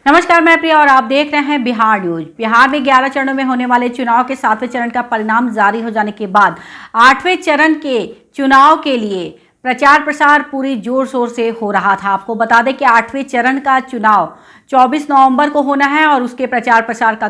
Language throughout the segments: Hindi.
नमस्कार, मैं प्रिया और आप देख रहे हैं बिहार न्यूज। बिहार में 11 चरणों में होने वाले चुनाव के 7वें चरण का परिणाम जारी हो जाने के बाद 8वें चरण के चुनाव के लिए प्रचार प्रसार पूरी जोर शोर से हो रहा था। आपको बता दें कि 8वें चरण का चुनाव 24 नवंबर को होना है और उसके प्रचार प्रसार का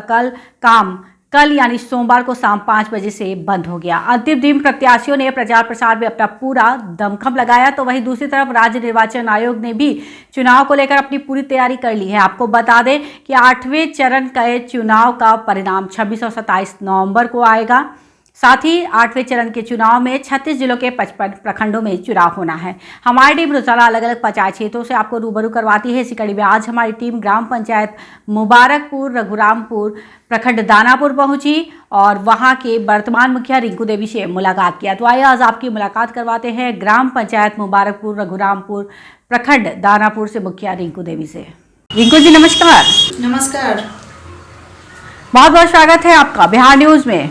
कल यानी सोमवार को शाम 5 बजे से बंद हो गया। अंतिम दिन प्रत्याशियों ने प्रचार प्रसार में अपना पूरा दमखम लगाया, तो वहीं दूसरी तरफ राज्य निर्वाचन आयोग ने भी चुनाव को लेकर अपनी पूरी तैयारी कर ली है। आपको बता दें कि 8वें चरण के चुनाव का परिणाम 26 और 27 नवंबर को आएगा। साथ ही 8वें चरण के चुनाव में 36 जिलों के 55 प्रखंडों में चुनाव होना है। हमारी टीम रोजाना अलग अलग पंचायत क्षेत्रों से आपको रूबरू करवाती है। इसी कड़ी में आज हमारी टीम ग्राम पंचायत मुबारकपुर रघुरामपुर प्रखंड दानापुर पहुंची और वहां के वर्तमान मुखिया रिंकू देवी से मुलाकात किया। तो आइए आज आपकी मुलाकात करवाते हैं ग्राम पंचायत मुबारकपुर रघुरामपुर प्रखंड दानापुर से मुखिया रिंकू देवी से। रिंकू जी नमस्कार। नमस्कार, बहुत बहुत स्वागत है आपका बिहार न्यूज में।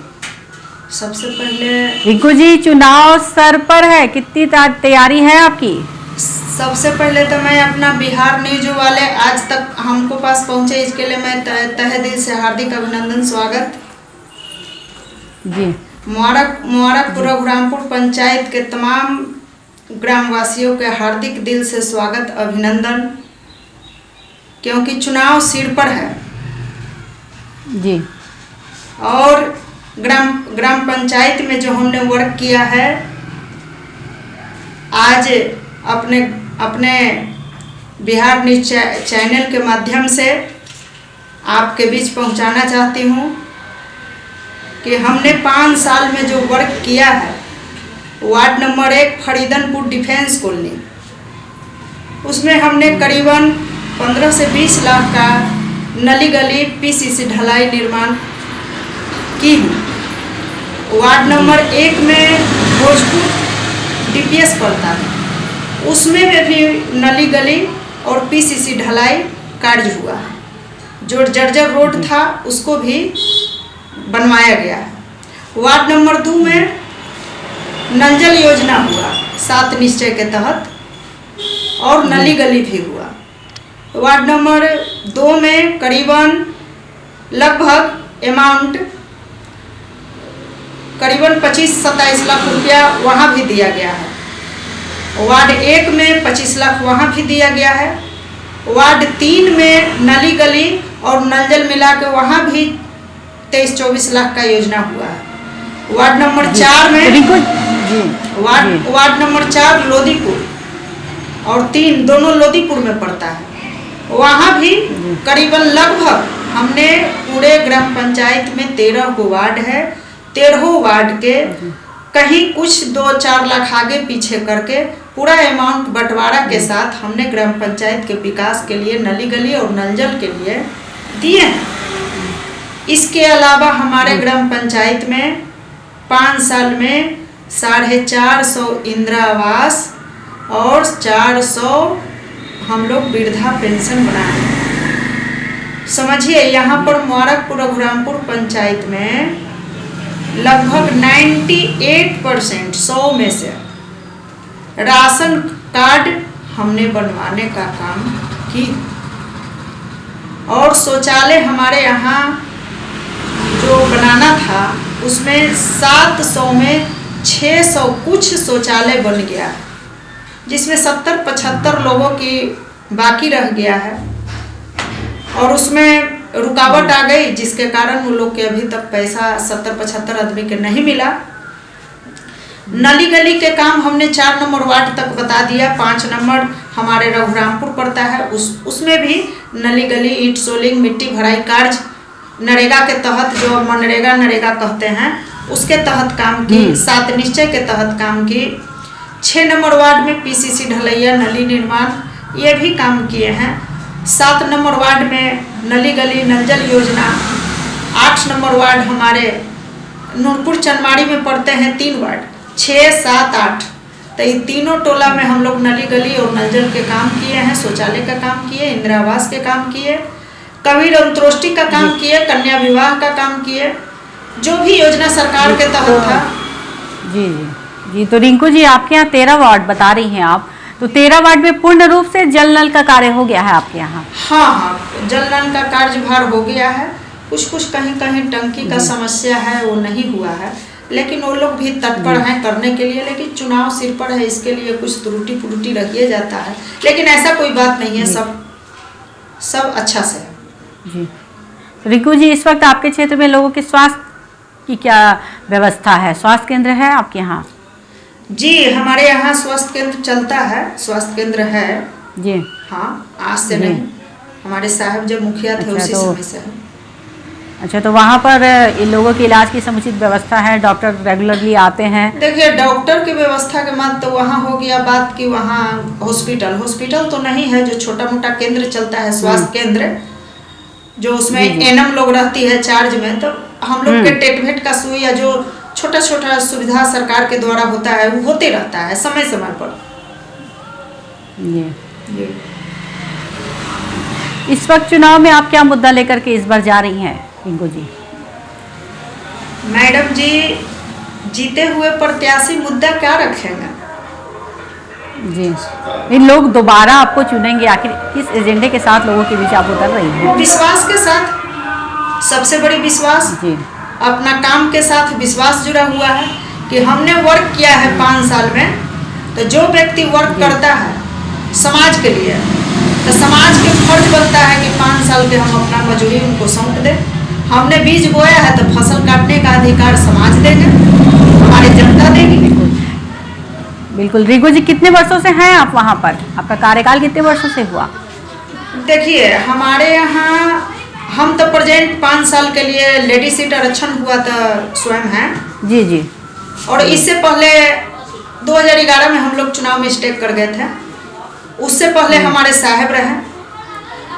सबसे पहले रिंकू जी, चुनाव सर पर है, कितनी तैयारी है आपकी? सबसे पहले तो मैं अपना बिहार न्यूज वाले आज तक हमको पास पहुंचे, इसके लिए मैं तहे दिल से हार्दिक अभिनंदन स्वागत जी। मुबारकपुर रघुरामपुर पंचायत के तमाम ग्रामवासियों के हार्दिक दिल से स्वागत अभिनंदन, क्योंकि चुनाव सिर पर है जी। और ग्राम पंचायत में जो हमने वर्क किया है आज अपने बिहार न्यूज चैनल के माध्यम से आपके बीच पहुंचाना चाहती हूं कि हमने 5 साल में जो वर्क किया है, वार्ड नंबर 1 फरीदनपुर डिफेंस कॉलोनी, उसमें हमने करीबन 15 से 20 लाख का नली गली पीसीसी ढलाई निर्माण की हूँ। वार्ड नंबर 1 में भोजपुर डीपीएस पड़ता है, उसमें भी नली गली और पीसीसी ढलाई कार्य हुआ है। जो जर्जर रोड था उसको भी बनवाया गया है। वार्ड नंबर 2 में नल योजना हुआ 7 निश्चय के तहत और नली गली भी हुआ। वार्ड नंबर 2 में करीबन लगभग अमाउंट करीबन 25-27 लाख रुपया वहाँ भी दिया गया है। वार्ड 1 में 25 लाख वहाँ भी दिया गया है। वार्ड 3 में नली गली और नल जल मिला के वहाँ भी 23-24 लाख का योजना हुआ है। वार्ड नंबर 4 में वार्ड नंबर 4 लोदीपुर और 3 दोनों लोदीपुर में पड़ता है, वहाँ भी करीबन लगभग हमने पूरे ग्राम पंचायत में 13 गो वार्ड है, 13 वार्ड के कहीं कुछ 2-4 लाख आगे पीछे करके पूरा अमाउंट बंटवारा के साथ हमने ग्राम पंचायत के विकास के लिए नली गली और नल जल के लिए दिए हैं। इसके अलावा हमारे ग्राम पंचायत में 5 साल में 450 इंदिरा आवास और 400 हम लोग वृद्धा पेंशन बनाए हैं। समझिए, यहाँ पर मुबारकपुर रघुरामपुर पंचायत में लगभग 98% 100 में से राशन कार्ड हमने बनवाने का काम की और शौचालय हमारे यहाँ जो बनाना था उसमें 700 में 600 कुछ शौचालय बन गया, जिसमें 70-75 लोगों की बाकी रह गया है और उसमें रुकावट आ गई, जिसके कारण वो लोग के अभी तक पैसा 70-75 आदमी के नहीं मिला। नली गली के काम हमने 4 नंबर वार्ड तक बता दिया। 5 नंबर हमारे रघुरामपुर पड़ता है, उसमें भी नली गली ईंट सोलिंग मिट्टी भराई कार्य नरेगा के तहत, जो नरेगा कहते हैं, उसके तहत काम की। 7 निश्चय के तहत काम की। 6 नंबर वार्ड में पीसीसी ढलैया नली निर्माण ये भी काम किए हैं। 7 नंबर वार्ड में नली गली नल जल योजना। 8 नंबर वार्ड हमारे नूरपुर चनमाड़ी में पड़ते हैं 3 वार्ड, 6, 7, 8, तो ये तीनों टोला में हम लोग नली गली और नल जल के काम किए हैं, शौचालय का काम किए, इंदिरा आवास के काम किए, कबीर अंत्योष्टि का काम किए, कन्या विवाह का काम किए, जो भी योजना सरकार के तहत था। जी जी जी। तो रिंकू जी, आपके यहाँ 13 वार्ड बता रही हैं आप, तो 13 वार्ड में पूर्ण रूप से जल नल का कार्य हो गया है आपके यहाँ? हाँ हाँ, जल नल का कार्यभार हो गया है। कुछ कुछ कहीं कहीं टंकी का समस्या है, वो नहीं हुआ है, लेकिन वो लोग भी तत्पर हैं करने के लिए। लेकिन चुनाव सिर पर है, इसके लिए कुछ त्रुटि फुरुटी रखिए जाता है, लेकिन ऐसा कोई बात नहीं है, सब अच्छा से है जी। रिंकू जी, इस वक्त आपके क्षेत्र में लोगों के स्वास्थ्य की क्या व्यवस्था है? स्वास्थ्य केंद्र है आपके यहाँ? जी, हमारे यहाँ स्वास्थ्य केंद्र चलता है, स्वास्थ्य केंद्र है जी। हाँ, आज से नहीं, हमारे साहब जब मुखिया थे उसी समय से है। अच्छा, तो वहाँ पर इन लोगों के इलाज की समुचित व्यवस्था है? डॉक्टर रेगुलरली आते हैं? देखिए, डॉक्टर की व्यवस्था के बाद तो वहाँ हो गया बात कि वहाँ हॉस्पिटल तो नहीं है, जो छोटा मोटा केंद्र चलता है, स्वास्थ्य केंद्र, जो उसमें एनएम लोग रहती है चार्ज में, तो हम लोग के टेटमेट का सुई या जो छोटा छोटा सुविधा सरकार के द्वारा होता है वो होते रहता है समय समय पर। ये इस वक्त चुनाव में आप क्या मुद्दा लेकर के इस बार जा रही हैं रिंकू जी? मैडम जी, जीते हुए प्रत्याशी मुद्दा क्या रखेंगे जी? इन लोग दोबारा आपको चुनेंगे, आखिर किस एजेंडे के साथ लोगों के बीच आप उतर रही हैं? विश्वास के साथ, सबसे बड़ी विश्वास जी। अपना काम के साथ विश्वास जुड़ा हुआ है कि हमने वर्क किया है 5 साल में, तो जो व्यक्ति वर्क करता है समाज के लिए, तो समाज के फर्ज बनता है कि 5 साल के हम अपना मजूरी उनको सौंप दें। हमने बीज बोया है तो फसल काटने का अधिकार समाज देगा, हमारी जनता देगी। बिल्कुल। रिंकू जी, कितने वर्षों से हैं आप वहाँ पर? आपका कार्यकाल कितने वर्षों से हुआ? देखिए, हमारे यहाँ हम तो प्रेजेंट 5 साल के लिए लेडी सीट आरक्षण हुआ था स्वयं है जी जी। और इससे पहले 2011 में हम लोग चुनाव में स्टेक कर गए थे। उससे पहले हमारे साहब रहे,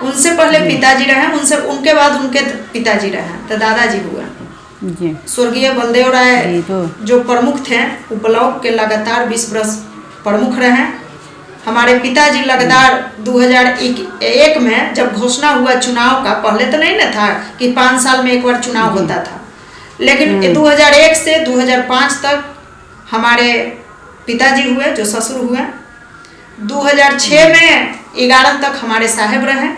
उनसे पहले पिताजी रहे, उनके बाद उनके पिताजी रहे, तो दादाजी हुआ जी। स्वर्गीय बलदेव राय तो जो प्रमुख थे, वो ब्लॉक के लगातार 20 वर्ष प्रमुख रहे। हमारे पिताजी लगातार 2001 में जब घोषणा हुआ चुनाव का, पहले तो नहीं ना था कि 5 साल में एक बार चुनाव होता था, लेकिन 2001 से 2005 तक हमारे पिताजी हुए, जो ससुर हुए। 2006 में 11 तक हमारे साहब रहे,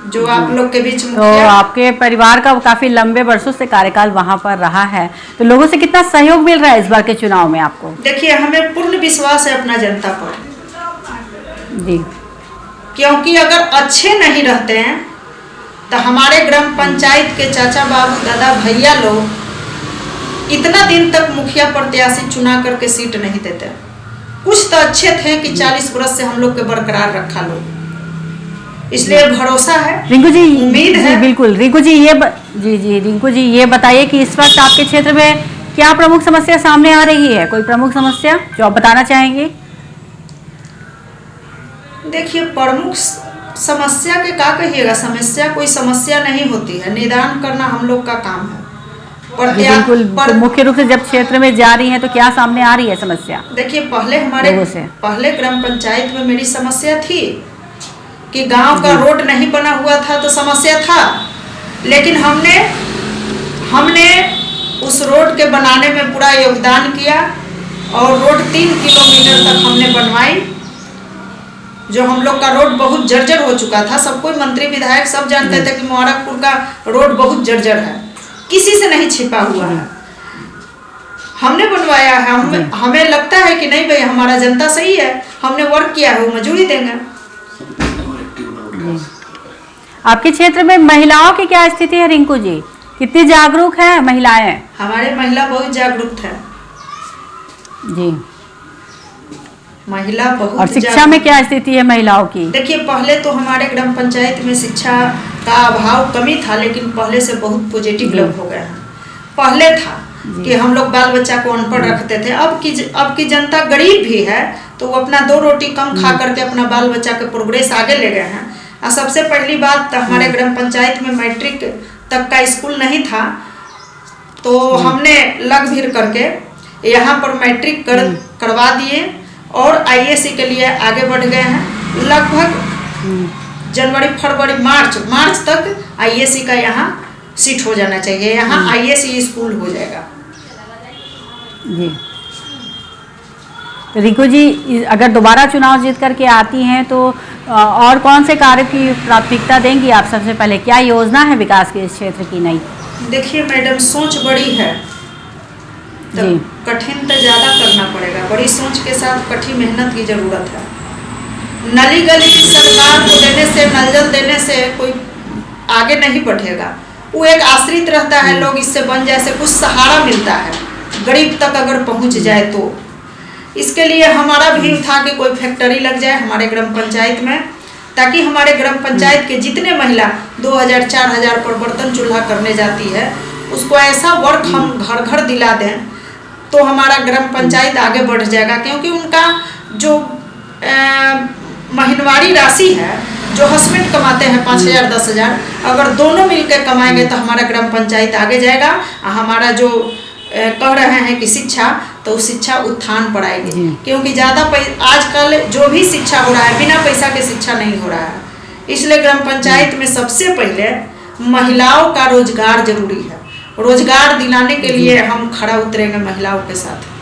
जो आप लोग के बीच तो आपके परिवार का काफी लंबे वर्षों से कार्यकाल वहां पर रहा है, तो लोगों से कितना सहयोग मिल रहा है इस बार के चुनाव में आपको? देखिए, हमें पूर्ण विश्वास है अपना जनता पर जी, क्योंकि अगर अच्छे नहीं रहते हैं तो हमारे ग्राम पंचायत के चाचा बाबू दादा भैया लोग इतना दिन तक मुखिया प्रत्याशी चुना करके सीट नहीं देते। कुछ तो अच्छे थे कि 40 वर्ष से हम लोग के बरकरार रखा लोग, इसलिए भरोसा है, रिंकू जी, उम्मीद है। बिल्कुल। रिंकू जी, रिंकू जी, ये बताइए कि इस वक्त आपके क्षेत्र में क्या प्रमुख समस्या सामने आ रही है? कोई प्रमुख समस्या जो आप बताना चाहेंगे? देखिए, प्रमुख समस्या के क्या कहिएगा, समस्या कोई समस्या नहीं होती है, निदान करना हम लोग का काम है। बिल्कुल। तो मुख्य रूप से जब क्षेत्र में जा रही हैं तो क्या सामने आ रही है समस्या? देखिए, पहले ग्राम पंचायत में मेरी समस्या थी कि गांव का रोड नहीं बना हुआ था, तो समस्या था, लेकिन हमने उस रोड के बनाने में पूरा योगदान किया और रोड 3 किलोमीटर तक हमने बनवाई। जो हम लोग का रोड बहुत जर्जर हो चुका था, सब कोई मंत्री विधायक सब जानते थे कि मुबारकपुर का रोड बहुत जर्जर है, किसी से नहीं छिपा हुआ है, हमने बनवाया है। हमें लगता है कि नहीं भाई, हमारा जनता सही है, हमने वर्क किया है, वो मजूरी देंगे। आपके क्षेत्र में महिलाओं की क्या स्थिति है रिंकू जी? कितनी जागरूक है महिलाएं? हमारे महिला बहुत जागरूक है जी। महिला बहुत। और शिक्षा में क्या स्थिति है महिलाओं की? देखिए, पहले तो हमारे ग्राम पंचायत में शिक्षा का अभाव कमी था, लेकिन पहले से बहुत पॉजिटिव लोग हो गए हैं। पहले था कि हम लोग बाल बच्चा को अनपढ़ रखते थे, अब की जनता गरीब भी है, तो वो अपना 2 रोटी कम खा करके अपना बाल बच्चा के प्रोग्रेस आगे ले गए हैं। और सबसे पहली बात, तो हमारे ग्राम पंचायत में मैट्रिक तक का स्कूल नहीं था, तो हमने लग भीड़ करके यहाँ पर मैट्रिक करवा दिए और आईएएस के लिए आगे बढ़ गए हैं। लगभग जनवरी फरवरी मार्च तक आईएएस का यहाँ सीट हो जाना चाहिए, यहाँ आईएएस स्कूल हो जाएगा जी। रिंकू जी, अगर दोबारा चुनाव जीत करके आती हैं तो और कौन से कार्य की प्राथमिकता देंगी आप? सबसे पहले क्या योजना है विकास के इस क्षेत्र की नई? देखिए मैडम, सोच बड़ी है तो कठिन तो ज़्यादा करना पड़ेगा। बड़ी सोच के साथ कठिन मेहनत की ज़रूरत है। नली गली सरकार को देने से, नल जल देने से कोई आगे नहीं बढ़ेगा। वो एक आश्रित रहता है, लोग इससे बन जैसे कुछ सहारा मिलता है गरीब तक अगर पहुंच जाए तो। इसके लिए हमारा भी था कि कोई फैक्ट्री लग जाए हमारे ग्राम पंचायत में, ताकि हमारे ग्राम पंचायत के जितने महिला 2000-4000 पर बर्तन चूल्हा करने जाती है, उसको ऐसा वर्क हम घर घर दिला दें तो हमारा ग्राम पंचायत आगे बढ़ जाएगा। क्योंकि उनका जो महीनवारी राशि है, जो हस्बैंड कमाते हैं 5000-10,000, अगर दोनों मिलकर कमाएंगे तो हमारा ग्राम पंचायत आगे जाएगा। हमारा जो कह रहे हैं कि शिक्षा, तो शिक्षा उत्थान पर आएगी। क्योंकि ज़्यादा आजकल जो भी शिक्षा हो रहा है बिना पैसा के शिक्षा नहीं हो रहा है। इसलिए ग्राम पंचायत में सबसे पहले महिलाओं का रोजगार जरूरी है। रोजगार दिलाने के लिए हम खड़ा उतरेंगे महिलाओं के साथ।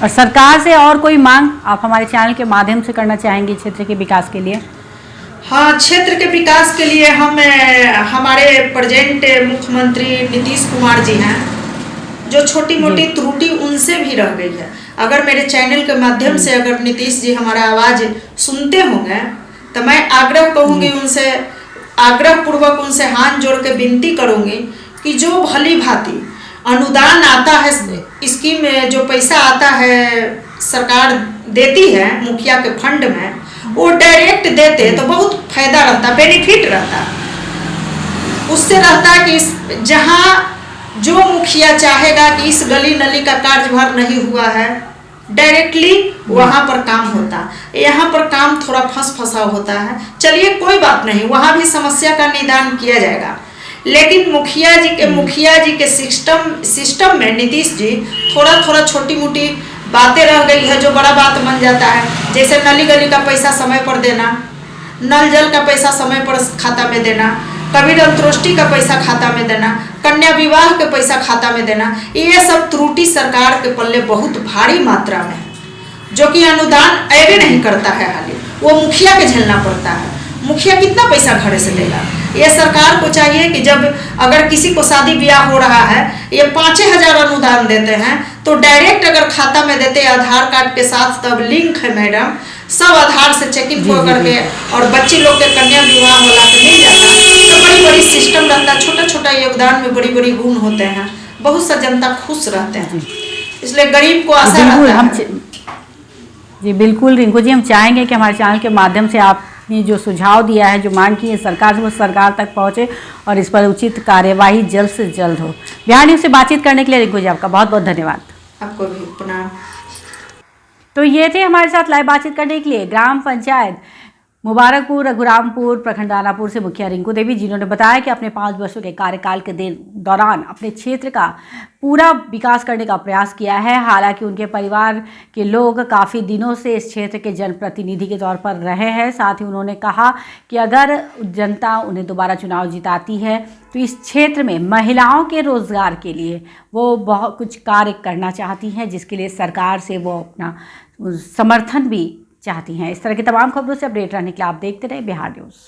और सरकार से और कोई मांग आप हमारे चैनल के माध्यम से करना चाहेंगे क्षेत्र के विकास के लिए? हाँ, क्षेत्र के विकास के लिए हम हमारे प्रेजेंट मुख्यमंत्री नीतीश कुमार जी हैं, जो छोटी मोटी त्रुटि उनसे भी रह गई है। अगर मेरे चैनल के माध्यम से अगर नीतीश जी हमारा आवाज़ सुनते होंगे तो मैं आग्रह कहूँगी उनसे, आग्रह पूर्वक उनसे हाथ जोड़ के विनती करूँगी कि जो भली भांति अनुदान आता है, स्कीम में जो पैसा आता है सरकार देती है मुखिया के फंड में, वो डायरेक्ट देते तो बहुत फायदा रहता, बेनिफिट रहता। उससे रहता है कि जहाँ जो मुखिया चाहेगा कि इस गली नली का कार्यभार नहीं हुआ है, डायरेक्टली वहाँ पर काम होता। यहाँ पर काम थोड़ा फंसा होता है। चलिए कोई बात नहीं, वहाँ भी समस्या का निदान किया जाएगा। लेकिन मुखिया जी के सिस्टम में नीतीश जी थोड़ा छोटी मोटी बातें रह गई है जो बड़ा बात बन जाता है। जैसे नली गली का पैसा समय पर देना, नल जल का पैसा समय पर खाता में देना, कबीर अंतोष्टि का पैसा खाता में देना, कन्या विवाह के पैसा खाता में देना, ये सब त्रुटि सरकार के पल्ले बहुत भारी मात्रा में है, जो कि अनुदान ऐसे नहीं करता है। हाली वो मुखिया के झेलना पड़ता है। मुखिया कितना पैसा घर से देगा? ये सरकार को चाहिए कि जब अगर किसी को शादी ब्याह हो रहा है, ये 5000 अनुदान देते हैं तो डायरेक्ट अगर खाता में देते आधार कार्ड के साथ, तब लिंक है मैडम, सब आधार से चेकिंग हो करके और बच्ची लोग के कन्या विवाह वाला के मिल जाता तो बड़ी सिस्टम रहता। छोटा योगदान में बड़ी गुण होते हैं, बहुत सा जनता खुश रहते हैं। इसलिए गरीब को आशा रहता है। जी बिल्कुल रिंकू जी, हम चाहेंगे कि हमारे चैनल के माध्यम से आपने जो सुझाव दिया है, जो मांग की है सरकार से, वो सरकार तक पहुंचे और इस पर उचित कार्यवाही जल्द से जल्द हो। बिहार न्यूज़ से बातचीत करने के लिए रिंकू जी आपका बहुत बहुत धन्यवाद। आपको भी प्रणाम। तो ये थे हमारे साथ लाइव बातचीत करने के लिए ग्राम पंचायत मुबारकपुर रघुरामपुर प्रखंड दानापुर से मुखिया रिंकू देवी, जिन्होंने बताया कि अपने 5 वर्षों के कार्यकाल के दौरान अपने क्षेत्र का पूरा विकास करने का प्रयास किया है। हालांकि उनके परिवार के लोग काफ़ी दिनों से इस क्षेत्र के जनप्रतिनिधि के तौर पर रहे हैं। साथ ही उन्होंने कहा कि अगर जनता उन्हें दोबारा चुनाव जिताती है तो इस क्षेत्र में महिलाओं के रोज़गार के लिए वो बहुत कुछ कार्य करना चाहती हैं, जिसके लिए सरकार से वो अपना समर्थन भी चाहती हैं। इस तरह की तमाम खबरों से अपडेट रहने के लिए आप देखते रहे बिहार न्यूज़।